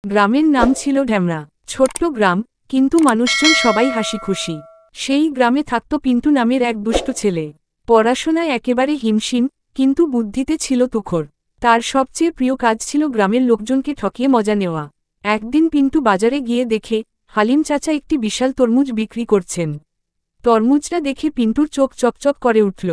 গ্রামের নাম ছিল ঢ্যামরা। ছোট্ট গ্রাম, কিন্তু মানুষজন সবাই হাসি খুশি। সেই গ্রামে থাকত পিন্টু নামের এক দুষ্টু ছেলে। পড়াশোনায় একেবারে হিমশিম, কিন্তু বুদ্ধিতে ছিল তুখর। তার সবচেয়ে প্রিয় কাজ ছিল গ্রামের লোকজনকে ঠকিয়ে মজা নেওয়া। একদিন পিন্টু বাজারে গিয়ে দেখে হালিম চাচা একটি বিশাল তরমুজ বিক্রি করছেন। তরমুজটা দেখে পিন্টুর চোখ চকচক করে উঠল,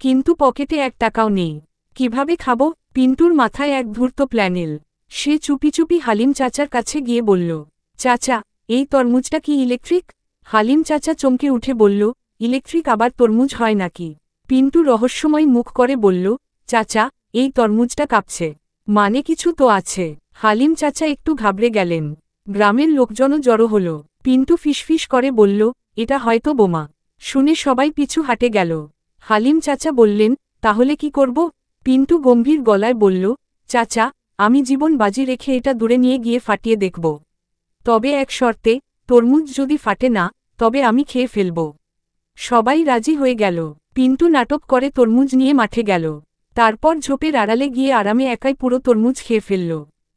কিন্তু পকেটে এক টাকাও নেই। কিভাবে খাবো? পিন্টুর মাথায় এক ধূর্ত প্ল্যান এল। সে চুপি চুপি হালিম চাচার কাছে গিয়ে বলল, চাচা, এই তরমুজটা কি ইলেকট্রিক? হালিম চাচা চমকে উঠে বলল, ইলেকট্রিক আবার তরমুজ হয় নাকি? পিন্টু রহস্যময় মুখ করে বলল, চাচা, এই তরমুজটা কাঁপছে, মানে কিছু তো আছে। হালিম চাচা একটু ঘাবড়ে গেলেন। গ্রামের লোকজনও জড়ো হল। পিন্টু ফিসফিস করে বলল, এটা হয়তো বোমা। শুনে সবাই পিছু হাঁটে গেল। হালিম চাচা বললেন, তাহলে কি করব? পিন্টু গম্ভীর গলায় বলল, চাচা, আমি জীবন বাজি রেখে এটা দূরে নিয়ে গিয়ে ফাটিয়ে দেখব। তবে এক শর্তে, তরমুজ যদি ফাটে না, তবে আমি খেয়ে ফেলব। সবাই রাজি হয়ে গেল। পিন্টু নাটক করে তরমুজ নিয়ে মাঠে গেল। তারপর ঝোপের আড়ালে গিয়ে আরামে একাই পুরো তরমুজ খেয়ে ফেলল।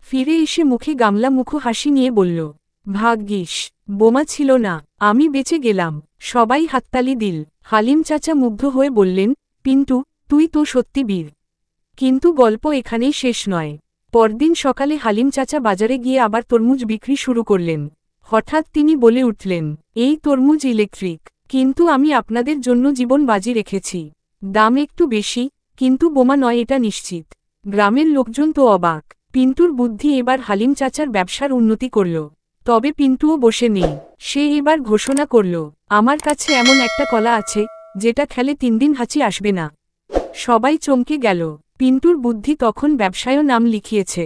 ফিরে এসে মুখে গামলা মুখো হাসি নিয়ে বলল, ভাগ্যিস বোমা ছিল না, আমি বেঁচে গেলাম। সবাই হাততালি দিল। হালিম চাচা মুগ্ধ হয়ে বললেন, পিন্টু, তুই তো সত্যি বীর। কিন্তু গল্প এখানেই শেষ নয়। পরদিন সকালে হালিম চাচা বাজারে গিয়ে আবার তরমুজ বিক্রি শুরু করলেন। হঠাৎ তিনি বলে উঠলেন, এই তরমুজ ইলেকট্রিক, কিন্তু আমি আপনাদের জন্য জীবন বাজি রেখেছি। দাম একটু বেশি, কিন্তু বোমা নয় এটা নিশ্চিত। গ্রামের লোকজন তো অবাক। পিন্টুর বুদ্ধি এবার হালিম চাচার ব্যবসার উন্নতি করল। তবে পিন্টুও বসে নেই। সে এবার ঘোষণা করল, আমার কাছে এমন একটা কলা আছে, যেটা খেলে 3 দিন হাঁচি আসবে না। সবাই চমকে গেল। পিন্টুর বুদ্ধি তখন ব্যবসায়ও নাম লিখিয়েছে।